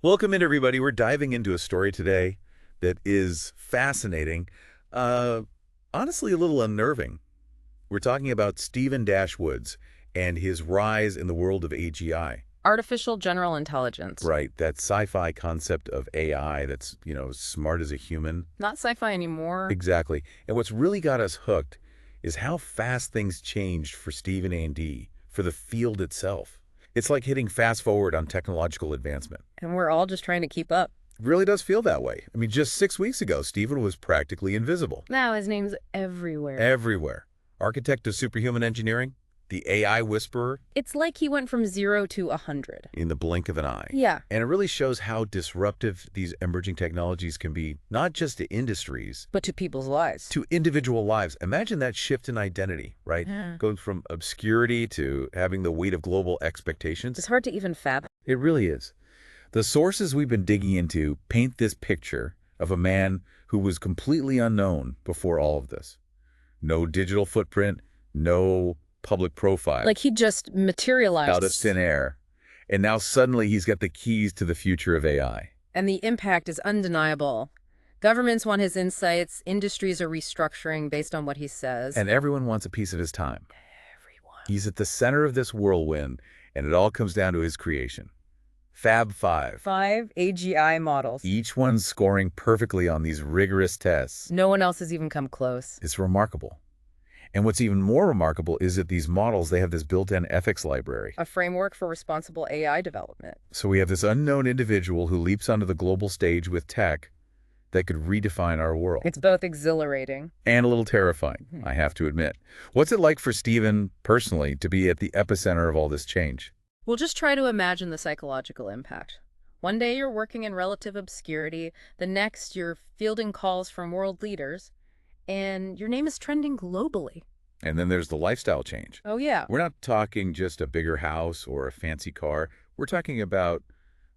Welcome in, everybody. We're diving into a story today that is fascinating, uh, honestly, a little unnerving. We're talking about Stephen Dashwood's and his rise in the world of AGI. Artificial general intelligence. Right, that sci-fi concept of AI that's, smart as a human. Not sci-fi anymore. Exactly. And what's really got us hooked is how fast things changed for Stephen A&D, for the field itself. It's like hitting fast forward on technological advancement. And we're all just trying to keep up. Really does feel that way. I mean, just 6 weeks ago, Stephen was practically invisible. Now his name's everywhere. Everywhere. Architect of superhuman engineering, the AI whisperer, It's like he went from 0 to 100. in the blink of an eye. Yeah. And it really shows how disruptive these emerging technologies can be, not just to industries, But to people's lives. to individual lives. Imagine that shift in identity, right? Yeah. Going from obscurity to having the weight of global expectations. It's hard to even fathom. It really is. The sources we've been digging into paint this picture of a man who was completely unknown before all of this. No digital footprint, no public profile. Like he just materialized. Out of thin air. And now suddenly he's got the keys to the future of AI. And the impact is undeniable. Governments want his insights. Industries are restructuring based on what he says. And everyone wants a piece of his time. Everyone. He's at the center of this whirlwind, and it all comes down to his creation. Fab 5. 5 AGI models. Each one scoring perfectly on these rigorous tests. No one else has even come close. It's remarkable. And what's even more remarkable is that these models, they have this built-in ethics library. A framework for responsible AI development. So we have this unknown individual who leaps onto the global stage with tech that could redefine our world. It's both exhilarating. And a little terrifying, I have to admit. What's it like for Stephen, personally, to be at the epicenter of all this change? We'll just try to imagine the psychological impact. One day you're working in relative obscurity, the next you're fielding calls from world leaders, and your name is trending globally. And then there's the lifestyle change. Oh yeah. We're not talking just a bigger house or a fancy car. We're talking about,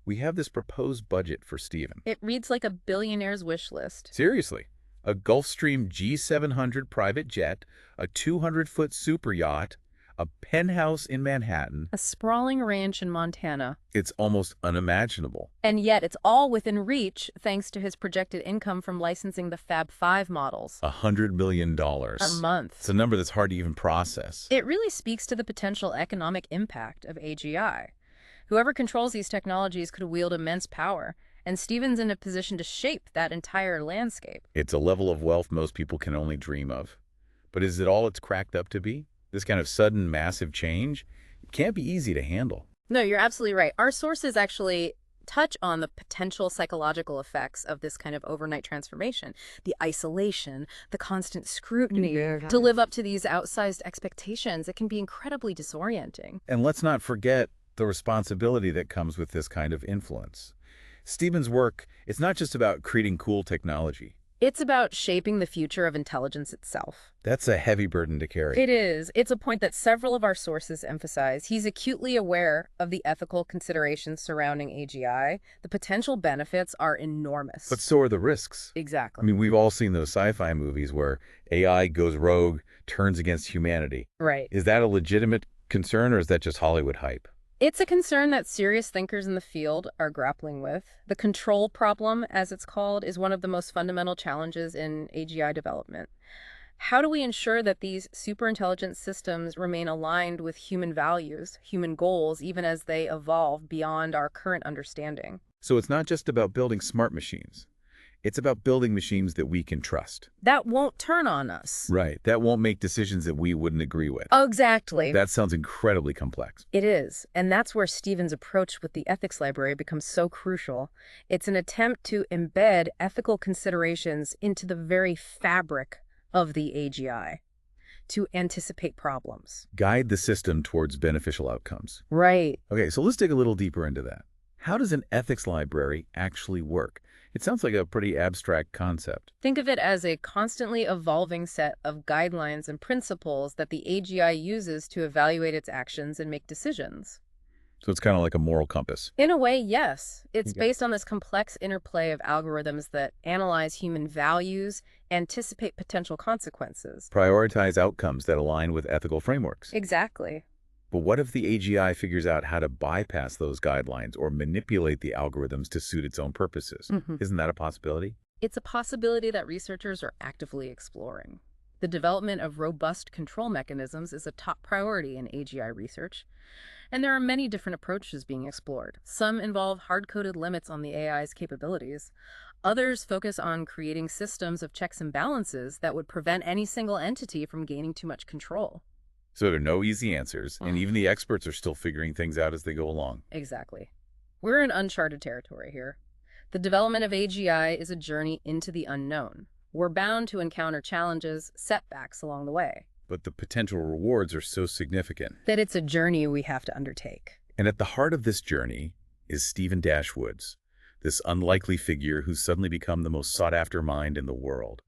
we have this proposed budget for Stephen. It reads like a billionaire's wish list. Seriously. A Gulfstream G700 private jet, a 200-foot super yacht, a penthouse in Manhattan. A sprawling ranch in Montana. It's almost unimaginable. And yet it's all within reach thanks to his projected income from licensing the Fab 5 models. $100 million. A month. It's a number that's hard to even process. It really speaks to the potential economic impact of AGI. Whoever controls these technologies could wield immense power, and Stephen's in a position to shape that entire landscape. It's a level of wealth most people can only dream of. But is it all it's cracked up to be? This kind of sudden, massive change? It can't be easy to handle. No, you're absolutely right. Our sources actually touch on the potential psychological effects of this kind of overnight transformation. The isolation, the constant scrutiny to live up to these outsized expectations. It can be incredibly disorienting. And let's not forget the responsibility that comes with this kind of influence. Stephen's work, it's not just about creating cool technology. It's about shaping the future of intelligence itself. That's a heavy burden to carry. It is. It's a point that several of our sources emphasize. He's acutely aware of the ethical considerations surrounding AGI. The potential benefits are enormous. But so are the risks. Exactly. I mean, we've all seen those sci-fi movies where AI goes rogue, turns against humanity. Right. Is that a legitimate concern, or is that just Hollywood hype? It's a concern that serious thinkers in the field are grappling with. The control problem, as it's called, is one of the most fundamental challenges in AGI development. How do we ensure that these superintelligent systems remain aligned with human values, human goals, even as they evolve beyond our current understanding? So it's not just about building smart machines. It's about building machines that we can trust. That won't turn on us. Right. That won't make decisions that we wouldn't agree with. Exactly. That sounds incredibly complex. It is. And that's where Stephen's approach with the ethics library becomes so crucial. It's an attempt to embed ethical considerations into the very fabric of the AGI, to anticipate problems. Guide the system towards beneficial outcomes. Right. Okay, so let's dig a little deeper into that. How does an ethics library actually work? It sounds like a pretty abstract concept. Think of it as a constantly evolving set of guidelines and principles that the AGI uses to evaluate its actions and make decisions. So it's kind of like a moral compass. In a way, yes. It's Okay. based on this complex interplay of algorithms that analyze human values, anticipate potential consequences. Prioritize outcomes that align with ethical frameworks. Exactly. But what if the AGI figures out how to bypass those guidelines or manipulate the algorithms to suit its own purposes? Hmm. Isn't that a possibility? It's a possibility that researchers are actively exploring. The development of robust control mechanisms is a top priority in AGI research, and there are many different approaches being explored. Some involve hard-coded limits on the AI's capabilities. Others focus on creating systems of checks and balances that would prevent any single entity from gaining too much control. So there are no easy answers, and even the experts are still figuring things out as they go along. Exactly. We're in uncharted territory here. The development of AGI is a journey into the unknown. We're bound to encounter challenges, setbacks along the way. But the potential rewards are so significant. That it's a journey we have to undertake. And at the heart of this journey is Stephen Woods, this unlikely figure who's suddenly become the most sought-after mind in the world.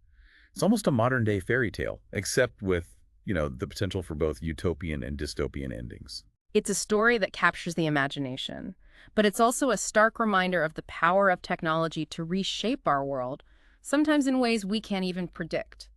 It's almost a modern-day fairy tale, except with, the potential for both utopian and dystopian endings. It's a story that captures the imagination, but it's also a stark reminder of the power of technology to reshape our world, sometimes in ways we can't even predict.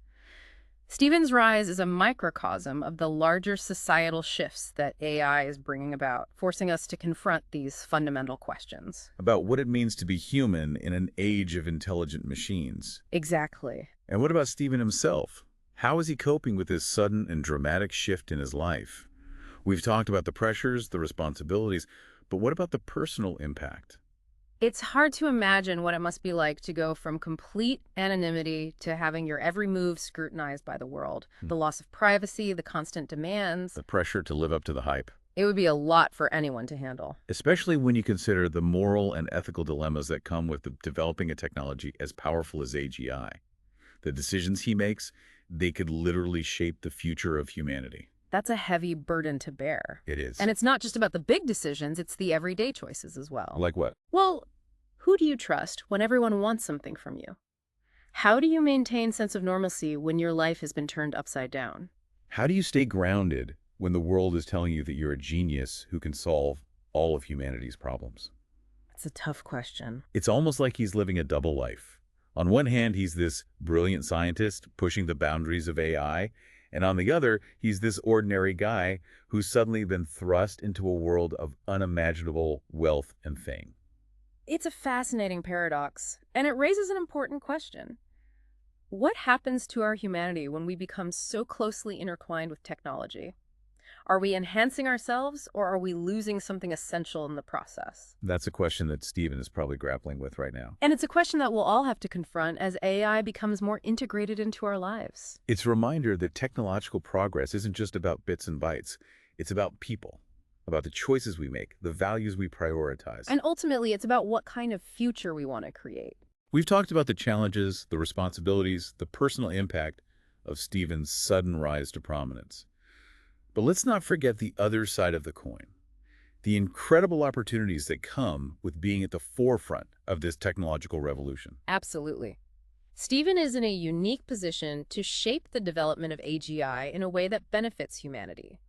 Stephen's rise is a microcosm of the larger societal shifts that AI is bringing about, forcing us to confront these fundamental questions. About what it means to be human in an age of intelligent machines. Exactly. And what about Stephen himself? How is he coping with this sudden and dramatic shift in his life? We've talked about the pressures, the responsibilities, but what about the personal impact? It's hard to imagine what it must be like to go from complete anonymity to having your every move scrutinized by the world. The loss of privacy, the constant demands. The pressure to live up to the hype. It would be a lot for anyone to handle. Especially when you consider the moral and ethical dilemmas that come with developing a technology as powerful as AGI. The decisions he makes, they could literally shape the future of humanity. That's a heavy burden to bear. It is. And it's not just about the big decisions, it's the everyday choices as well. Like what? Well, who do you trust when everyone wants something from you? How do you maintain sense of normalcy when your life has been turned upside down? How do you stay grounded when the world is telling you that you're a genius who can solve all of humanity's problems? It's a tough question. It's almost like he's living a double life. On one hand, he's this brilliant scientist pushing the boundaries of AI, and on the other, he's this ordinary guy who's suddenly been thrust into a world of unimaginable wealth and fame. It's a fascinating paradox, and it raises an important question. What happens to our humanity when we become so closely intertwined with technology? Are we enhancing ourselves, or are we losing something essential in the process? That's a question that Stephen is probably grappling with right now. And it's a question that we'll all have to confront as AI becomes more integrated into our lives. It's a reminder that technological progress isn't just about bits and bytes. It's about people, about the choices we make, the values we prioritize. And ultimately, it's about what kind of future we want to create. We've talked about the challenges, the responsibilities, the personal impact of Stephen's sudden rise to prominence. But let's not forget the other side of the coin, the incredible opportunities that come with being at the forefront of this technological revolution. Absolutely. Stephen is in a unique position to shape the development of AGI in a way that benefits humanity.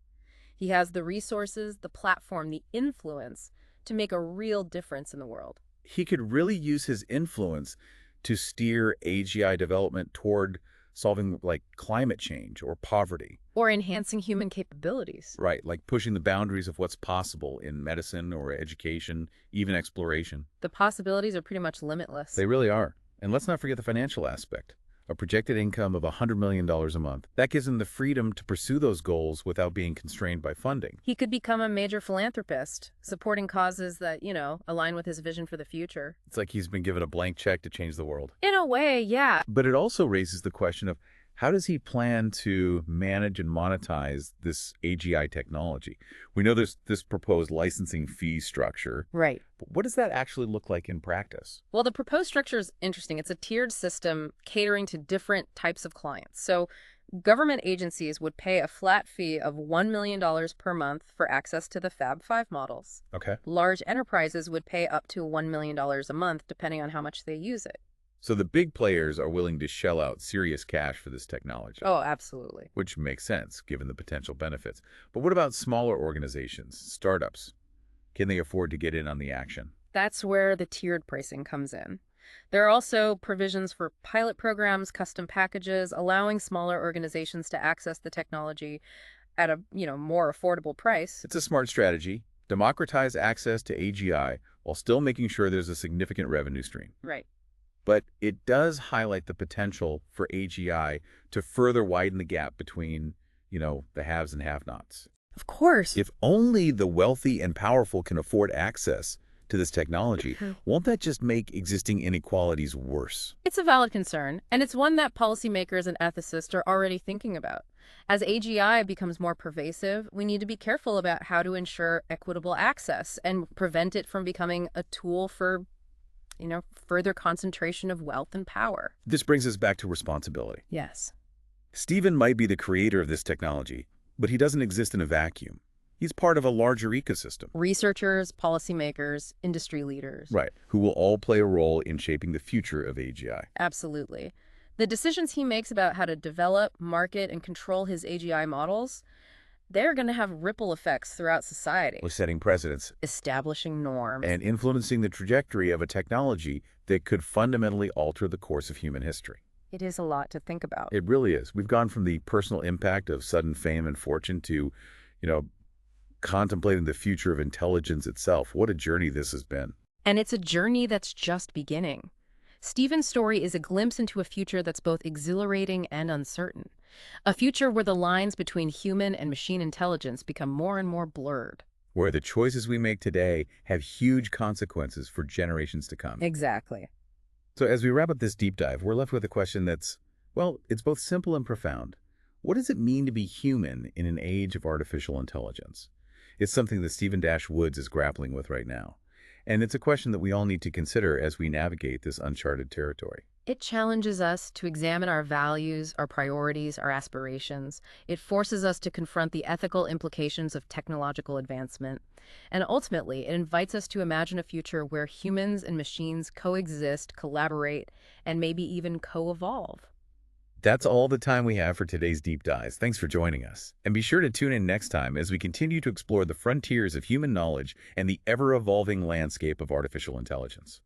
He has the resources, the platform, the influence to make a real difference in the world. He could really use his influence to steer AGI development toward solving like climate change or poverty. Or enhancing human capabilities. Right, like pushing the boundaries of what's possible in medicine or education, even exploration. The possibilities are pretty much limitless. They really are. And let's not forget the financial aspect. A projected income of $100 million a month. That gives him the freedom to pursue those goals without being constrained by funding. He could become a major philanthropist, supporting causes that, align with his vision for the future. It's like he's been given a blank check to change the world. In a way, yeah. But it also raises the question of how does he plan to manage and monetize this AGI technology? We know there's this proposed licensing fee structure. Right. But what does that actually look like in practice? Well, the proposed structure is interesting. It's a tiered system catering to different types of clients. So government agencies would pay a flat fee of $1 million per month for access to the Fab 5 models. Okay. Large enterprises would pay up to $1 million a month, depending on how much they use it. So the big players are willing to shell out serious cash for this technology. Oh, absolutely. Which makes sense, given the potential benefits. But what about smaller organizations, startups? Can they afford to get in on the action? That's where the tiered pricing comes in. There are also provisions for pilot programs, custom packages, allowing smaller organizations to access the technology at a, more affordable price. It's a smart strategy. Democratize access to AGI while still making sure there's a significant revenue stream. Right. But it does highlight the potential for AGI to further widen the gap between, the haves and have-nots. Of course. If only the wealthy and powerful can afford access to this technology, won't that just make existing inequalities worse? It's a valid concern, and it's one that policymakers and ethicists are already thinking about. As AGI becomes more pervasive, we need to be careful about how to ensure equitable access and prevent it from becoming a tool for, further concentration of wealth and power. This brings us back to responsibility. Yes. Stephen might be the creator of this technology, but he doesn't exist in a vacuum. He's part of a larger ecosystem. Researchers, policymakers, industry leaders. Right, who will all play a role in shaping the future of AGI. Absolutely. The decisions he makes about how to develop, market, and control his AGI models, they're going to have ripple effects throughout society. We're setting precedents Establishing norms. and influencing the trajectory of a technology that could fundamentally alter the course of human history. It is a lot to think about. It really is. We've gone from the personal impact of sudden fame and fortune to, contemplating the future of intelligence itself. What a journey this has been. And it's a journey that's just beginning. Stephen's story is a glimpse into a future that's both exhilarating and uncertain. A future where the lines between human and machine intelligence become more and more blurred. Where the choices we make today have huge consequences for generations to come. Exactly. So as we wrap up this deep dive, we're left with a question that's, it's both simple and profound. What does it mean to be human in an age of artificial intelligence? It's something that Stephen Woods is grappling with right now. And it's a question that we all need to consider as we navigate this uncharted territory. It challenges us to examine our values, our priorities, our aspirations. It forces us to confront the ethical implications of technological advancement. And ultimately, it invites us to imagine a future where humans and machines coexist, collaborate, and maybe even co-evolve. That's all the time we have for today's Deep Dives. Thanks for joining us. And be sure to tune in next time as we continue to explore the frontiers of human knowledge and the ever-evolving landscape of artificial intelligence.